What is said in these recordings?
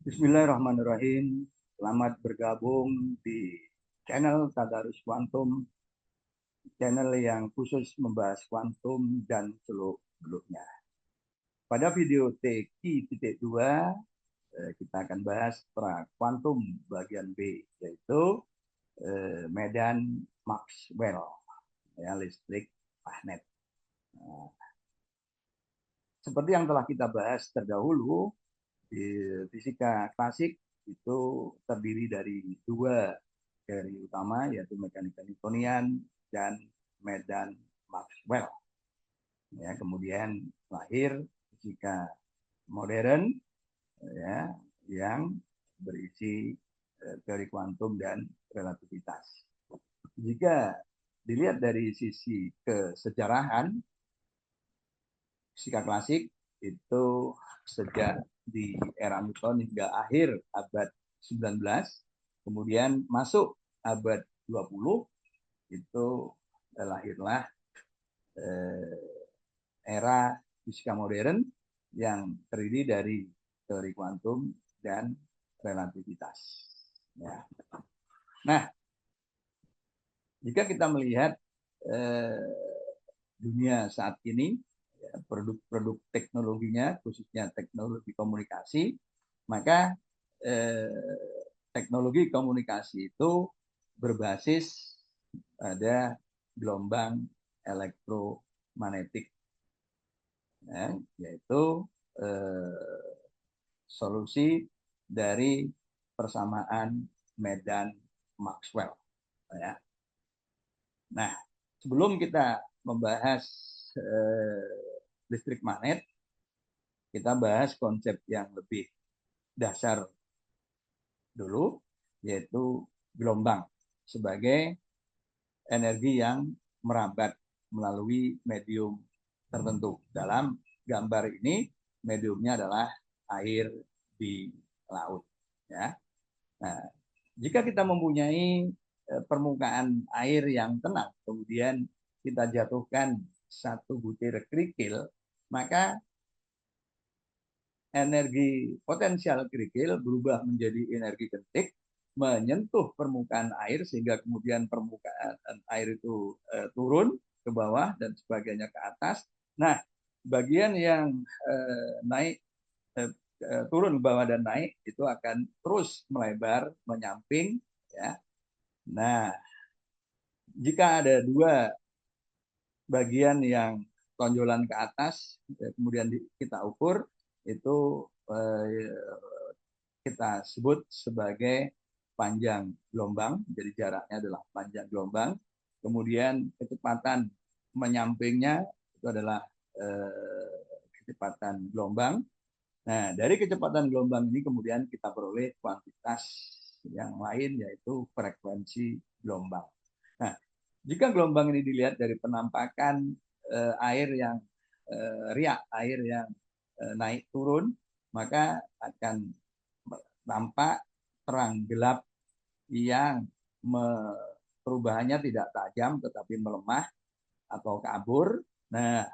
Bismillahirrahmanirrahim. Selamat bergabung di channel Tadarus Kuantum, channel yang khusus membahas kuantum dan seluk-beluknya. Pada video TQ.2, kita akan bahas pra kuantum bagian B, yaitu medan Maxwell, ya, listrik magnet. Nah, seperti yang telah kita bahas terdahulu, di fisika klasik itu terdiri dari dua teori utama, yaitu mekanika Newtonian dan medan Maxwell. Ya, kemudian lahir fisika modern, ya, yang berisi teori kuantum dan relativitas. Jika dilihat dari sisi kesejarahan, fisika klasik itu sejak di era Newton hingga akhir abad 19, kemudian masuk abad 20, itu lahirlah era fisika modern yang terdiri dari teori kuantum dan relativitas. Ya. Nah, jika kita melihat dunia saat ini, produk-produk teknologinya, khususnya teknologi komunikasi, maka teknologi komunikasi itu berbasis pada gelombang elektromagnetik, ya, yaitu solusi dari persamaan medan Maxwell. Ya. Nah, sebelum kita membahas listrik magnet, kita bahas konsep yang lebih dasar dulu, yaitu gelombang sebagai energi yang merambat melalui medium tertentu. Dalam gambar ini, mediumnya adalah air di laut. Ya. Nah, jika kita mempunyai permukaan air yang tenang, kemudian kita jatuhkan satu butir kerikil, maka energi potensial kerikil berubah menjadi energi ketik, menyentuh permukaan air sehingga kemudian permukaan air itu turun ke bawah dan sebagainya ke atas. Nah, bagian yang naik turun ke bawah dan naik itu akan terus melebar, menyamping, ya. Nah, jika ada dua bagian yang tonjolan ke atas, kemudian kita ukur, itu kita sebut sebagai panjang gelombang, jadi jaraknya adalah panjang gelombang. Kemudian kecepatan menyampingnya itu adalah kecepatan gelombang. Nah, dari kecepatan gelombang ini kemudian kita peroleh kuantitas yang lain, yaitu frekuensi gelombang. Nah, jika gelombang ini dilihat dari penampakan air yang riak, air yang naik turun, maka akan nampak terang gelap yang perubahannya tidak tajam tetapi melemah atau kabur. Nah,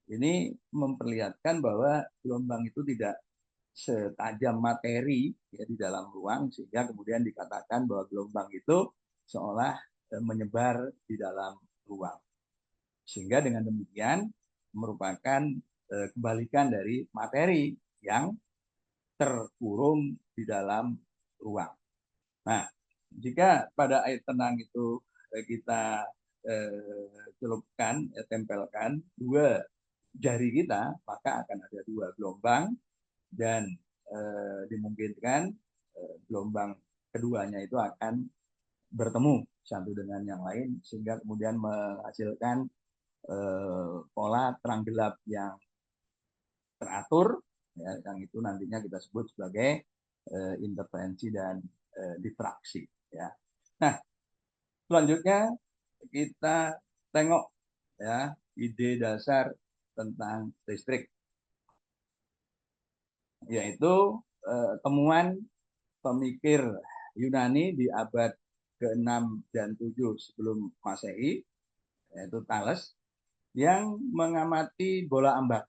ini memperlihatkan bahwa gelombang itu tidak setajam materi, ya, di dalam ruang, sehingga kemudian dikatakan bahwa gelombang itu seolah menyebar di dalam ruang. Sehingga dengan demikian merupakan kebalikan dari materi yang terkurung di dalam ruang. Nah, jika pada air tenang itu kita celupkan, tempelkan dua jari kita, maka akan ada dua gelombang, dan dimungkinkan gelombang keduanya itu akan bertemu satu dengan yang lain, sehingga kemudian menghasilkan pola terang gelap yang teratur, ya, yang itu nantinya kita sebut sebagai interferensi dan difraksi. Ya. Nah, selanjutnya kita tengok, ya, ide dasar tentang listrik, yaitu temuan pemikir Yunani di abad ke-6 dan 7 sebelum Masehi, yaitu Thales, yang mengamati bola ambar.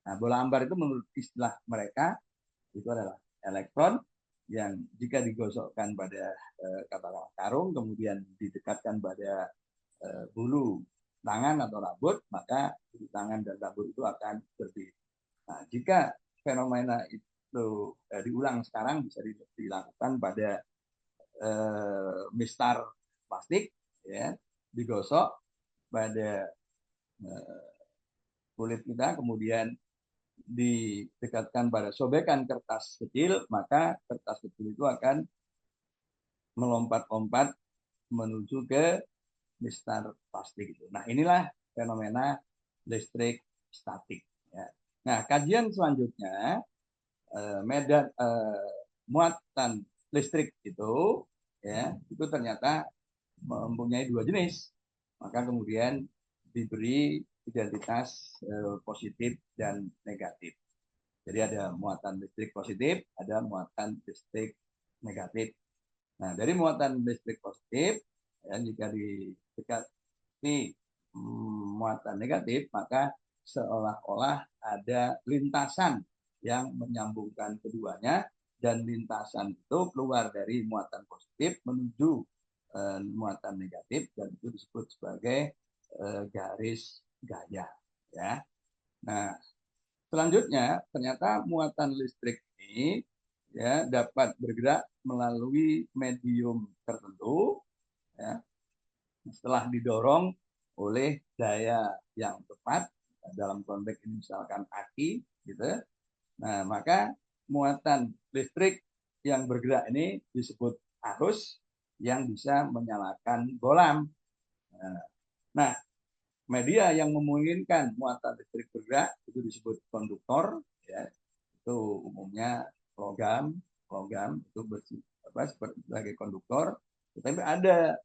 Nah, bola ambar itu menurut istilah mereka itu adalah elektron yang jika digosokkan pada katakanlah karung, kemudian didekatkan pada bulu tangan atau rambut, maka bulu tangan dan rambut itu akan berdiri. Nah, jika fenomena itu diulang sekarang, bisa dilakukan pada mistar plastik, ya, digosok pada kulit kita, kemudian didekatkan pada sobekan kertas kecil, maka kertas kecil itu akan melompat-lompat menuju ke mistar plastik itu. Nah, inilah fenomena listrik statik. Ya. Nah, kajian selanjutnya medan muatan listrik itu, ya, itu ternyata mempunyai dua jenis. Maka kemudian diberi identitas positif dan negatif. Jadi ada muatan listrik positif, ada muatan listrik negatif. Nah, dari muatan listrik positif, ya, jika didekati muatan negatif, maka seolah-olah ada lintasan yang menyambungkan keduanya, dan lintasan itu keluar dari muatan positif menuju muatan negatif, dan itu disebut sebagai garis gaya. Ya. Nah, selanjutnya, ternyata muatan listrik ini, ya, dapat bergerak melalui medium tertentu, ya, setelah didorong oleh daya yang tepat, dalam konteks ini misalkan aki, gitu. Nah, maka muatan listrik yang bergerak ini disebut arus yang bisa menyalakan bolam. Nah, media yang memungkinkan muatan listrik bergerak itu disebut konduktor, ya. Itu umumnya logam itu sebagai konduktor. Tetapi ada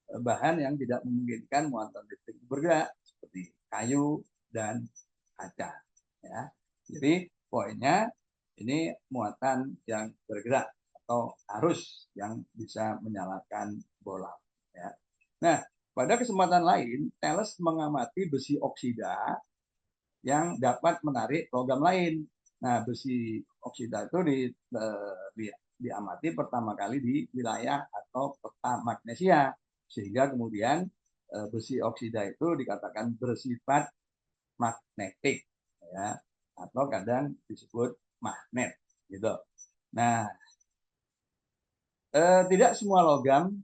bahan yang tidak memungkinkan muatan listrik bergerak seperti kayu dan kaca. Ya. Jadi poinnya ini muatan yang bergerak atau arus yang bisa menyalakan bola. Ya. Nah, pada kesempatan lain, Thales mengamati besi oksida yang dapat menarik logam lain. Nah, besi oksida itu diamati pertama kali di wilayah atau peta magnesia, sehingga kemudian besi oksida itu dikatakan bersifat magnetik, ya, atau kadang disebut magnet, gitu. Nah, tidak semua logam,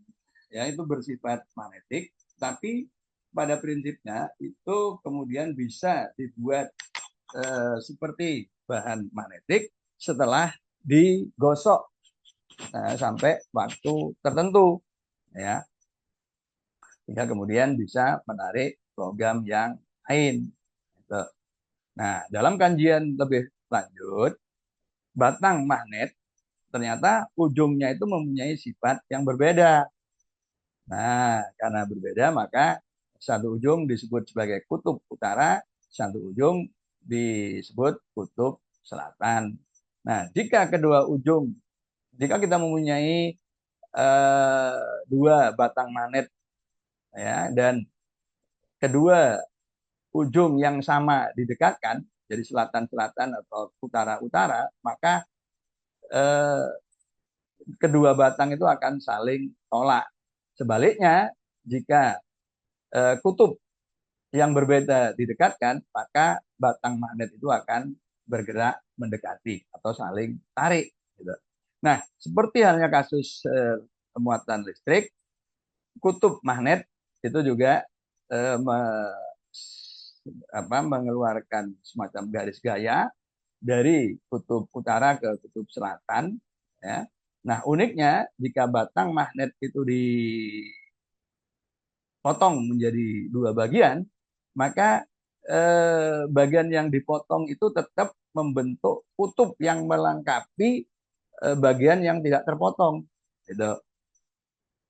ya, itu bersifat magnetik, tapi pada prinsipnya itu kemudian bisa dibuat seperti bahan magnetik setelah digosok sampai waktu tertentu, ya, sehingga kemudian bisa menarik logam yang lain. Nah, dalam kajian lebih lanjut, batang magnet ternyata ujungnya itu mempunyai sifat yang berbeda. Nah, karena berbeda maka satu ujung disebut sebagai kutub utara, satu ujung disebut kutub selatan. Nah, jika kita mempunyai dua batang magnet, ya, dan kedua ujung yang sama didekatkan, jadi selatan-selatan atau utara-utara, maka kedua batang itu akan saling tolak. Sebaliknya, jika kutub yang berbeda didekatkan, maka batang magnet itu akan bergerak mendekati atau saling tarik. Gitu. Nah, seperti halnya kasus muatan listrik, kutub magnet itu juga mengeluarkan semacam garis gaya dari kutub utara ke kutub selatan. Ya. Nah, uniknya jika batang magnet itu dipotong menjadi dua bagian, maka bagian yang dipotong itu tetap membentuk kutub yang melengkapi bagian yang tidak terpotong. Gitu.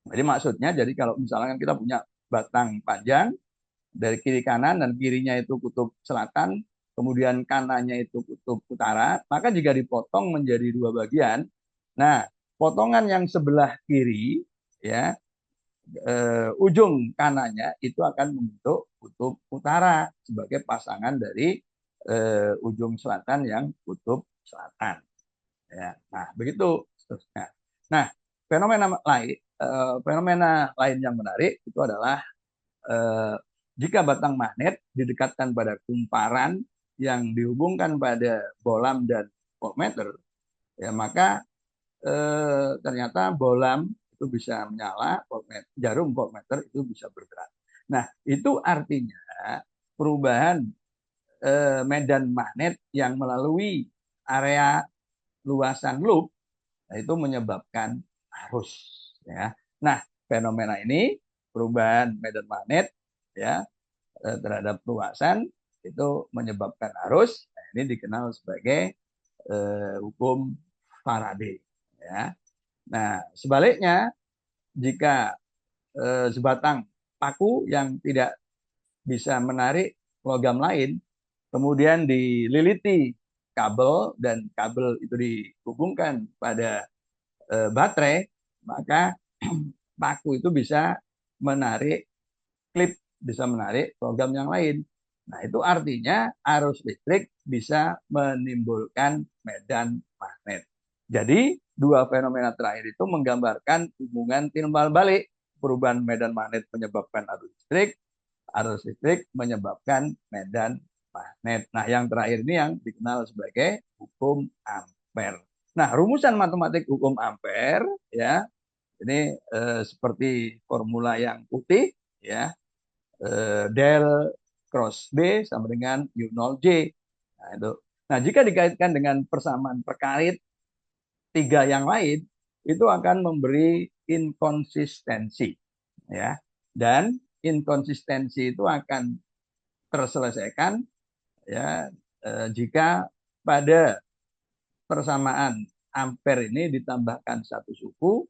Jadi maksudnya, jadi kalau misalnya kita punya batang panjang dari kiri kanan dan kirinya itu kutub selatan, kemudian kanannya itu kutub utara, maka jika dipotong menjadi dua bagian, nah potongan yang sebelah kiri, ya, ujung kanannya itu akan membentuk kutub utara sebagai pasangan dari ujung selatan yang kutub selatan. Ya, nah begitu seterusnya. Nah, fenomena lain yang menarik itu adalah jika batang magnet didekatkan pada kumparan yang dihubungkan pada bolam dan voltmeter, ya maka ternyata bolam itu bisa menyala, jarum voltmeter itu bisa bergerak. Nah, itu artinya perubahan medan magnet yang melalui area luasan loop, nah, itu menyebabkan arus. Ya. Nah, fenomena ini perubahan medan magnet ya terhadap luasan itu menyebabkan arus. Nah, ini dikenal sebagai hukum Faraday. Ya. Nah, sebaliknya jika sebatang paku yang tidak bisa menarik logam lain, kemudian dililiti kabel dan kabel itu dihubungkan pada baterai, maka paku itu bisa menarik klip, bisa menarik logam yang lain. Nah, itu artinya arus listrik bisa menimbulkan medan magnet. Jadi, dua fenomena terakhir itu menggambarkan hubungan timbal balik. Perubahan medan magnet menyebabkan arus listrik menyebabkan medan magnet. Nah, yang terakhir ini yang dikenal sebagai hukum Ampere. Nah, rumusan matematik hukum Ampere ya, ini seperti formula yang putih ya, del cross B sama dengan U0J. Nah, itu. Nah, jika dikaitkan dengan persamaan perkait tiga yang lain, itu akan memberi inkonsistensi. Ya. Dan inkonsistensi itu akan terselesaikan ya jika pada persamaan ampere ini ditambahkan satu suku,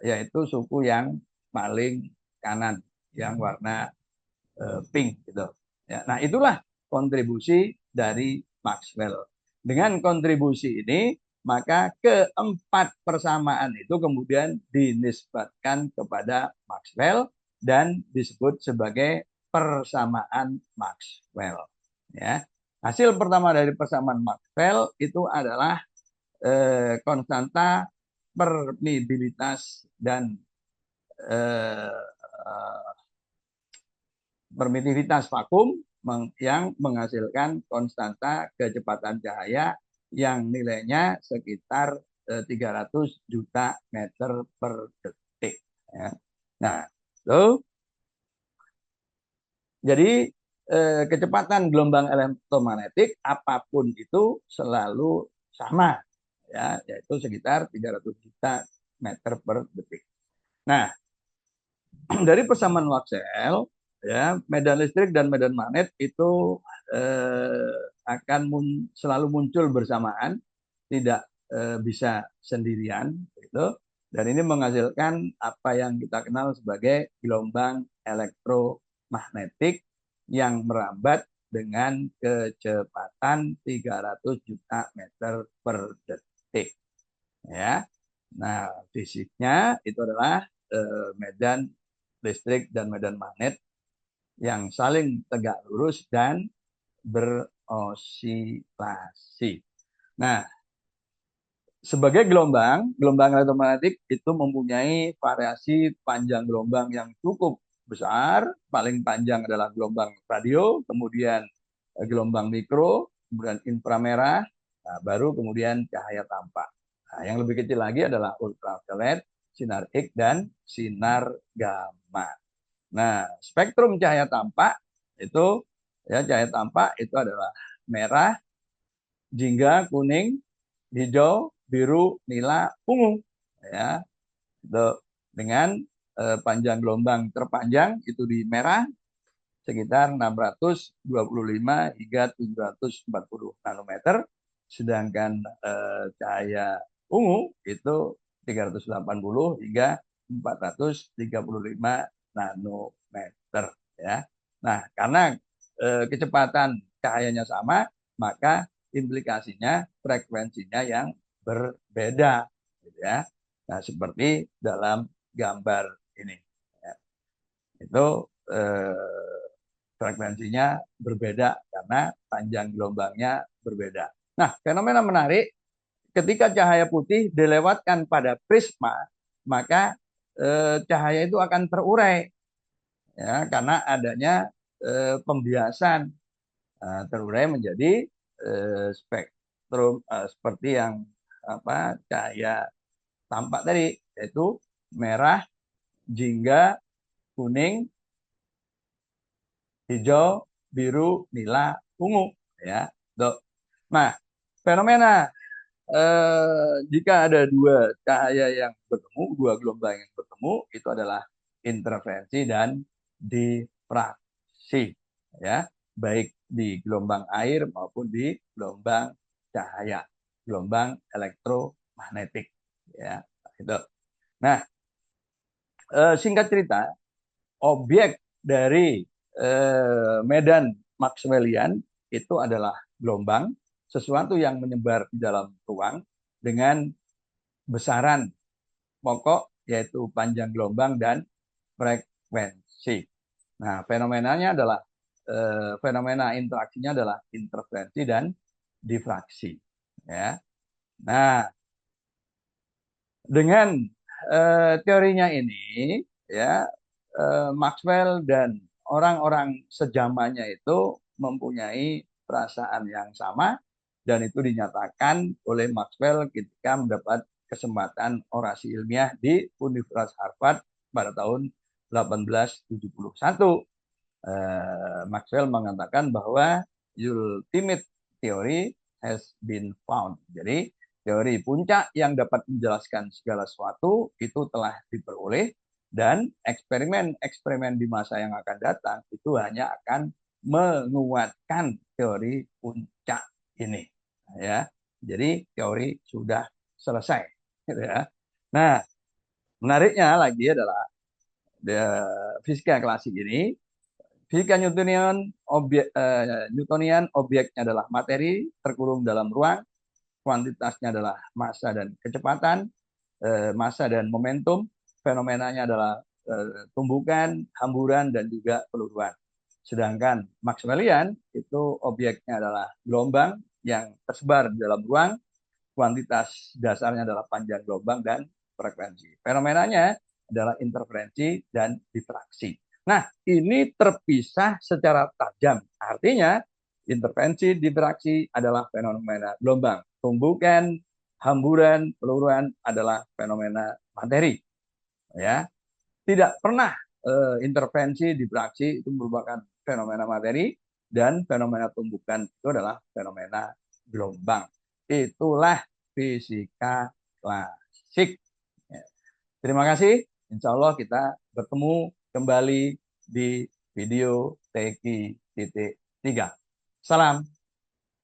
yaitu suku yang paling kanan, yang warna pink gitu. Ya, nah, itulah kontribusi dari Maxwell. Dengan kontribusi ini, maka keempat persamaan itu kemudian dinisbatkan kepada Maxwell dan disebut sebagai persamaan Maxwell. Ya. Hasil pertama dari persamaan Maxwell itu adalah konstanta permeabilitas dan eh, permitivitas vakum yang menghasilkan konstanta kecepatan cahaya yang nilainya sekitar 300 juta meter per detik. Ya. Nah, so, jadi kecepatan gelombang elektromagnetik apapun itu selalu sama, ya, yaitu sekitar 300 juta meter per detik. Nah, dari persamaan Maxwell, ya, medan listrik dan medan magnet itu akan selalu muncul bersamaan, tidak bisa sendirian, gitu. Dan ini menghasilkan apa yang kita kenal sebagai gelombang elektromagnetik yang merambat dengan kecepatan 300 juta meter per detik. Ya, nah fisiknya itu adalah medan listrik dan medan magnet yang saling tegak lurus dan berosilasi. Nah, sebagai gelombang elektromagnetik itu mempunyai variasi panjang gelombang yang cukup besar. Paling panjang adalah gelombang radio, kemudian gelombang mikro, kemudian inframerah, nah, baru kemudian cahaya tampak. Nah, yang lebih kecil lagi adalah ultraviolet, sinar X, dan sinar gamma. Nah, spektrum cahaya tampak itu ya, cahaya tampak itu adalah merah, jingga, kuning, hijau, biru, nila, ungu. Ya, itu dengan panjang gelombang terpanjang itu di merah sekitar 625 hingga 740 nanometer, sedangkan cahaya ungu itu 380 hingga 435 nanometer ya. Nah, karena kecepatan cahayanya sama, maka implikasinya frekuensinya yang berbeda gitu ya. Nah, seperti dalam gambar ini ya. Itu frekuensinya berbeda karena panjang gelombangnya berbeda. Nah, fenomena menarik ketika cahaya putih dilewatkan pada prisma, maka cahaya itu akan terurai, ya, karena adanya pembiasan. Terurai menjadi spektrum seperti yang cahaya tampak tadi, yaitu merah, jingga, kuning, hijau, biru, nila, ungu, ya. Tuh. Nah, fenomena jika ada dua cahaya yang bertemu, dua gelombang yang bertemu, itu adalah interferensi dan difraksi, ya, baik di gelombang air maupun di gelombang cahaya, gelombang elektromagnetik, ya, itu. Nah, singkat cerita, objek dari medan Maxwellian itu adalah gelombang, sesuatu yang menyebar di dalam ruang dengan besaran pokok, yaitu panjang gelombang dan frekuensi. Nah, fenomenanya adalah fenomena interaksinya adalah interferensi dan difraksi, ya. Nah, dengan teorinya ini, ya, Maxwell dan orang-orang sejamannya itu mempunyai perasaan yang sama, dan itu dinyatakan oleh Maxwell ketika mendapat kesempatan orasi ilmiah di Universitas Harvard pada tahun 1871. Maxwell mengatakan bahwa ultimate theory has been found. Jadi teori puncak yang dapat menjelaskan segala sesuatu itu telah diperoleh, dan eksperimen-eksperimen di masa yang akan datang itu hanya akan menguatkan teori puncak ini, ya. Jadi teori sudah selesai, ya. Nah, menariknya lagi adalah fisika klasik ini, fisika Newtonian, objeknya adalah materi terkurung dalam ruang, kuantitasnya adalah massa dan kecepatan, massa dan momentum, fenomenanya adalah tumbukan, hamburan, dan juga peluruan. Sedangkan Maxwellian itu objeknya adalah gelombang yang tersebar di dalam ruang, kuantitas dasarnya adalah panjang gelombang dan frekuensi. Fenomenanya adalah interferensi dan difraksi. Nah, ini terpisah secara tajam. Artinya, interferensi, difraksi adalah fenomena gelombang. Tumbukan, hamburan, peluruan adalah fenomena materi. Ya, tidak pernah intervensi, difraksi itu merupakan fenomena materi, dan fenomena tumbukan itu adalah fenomena gelombang. Itulah fisika klasik. Ya. Terima kasih. Insya Allah kita bertemu kembali di video TQ.3. Salam.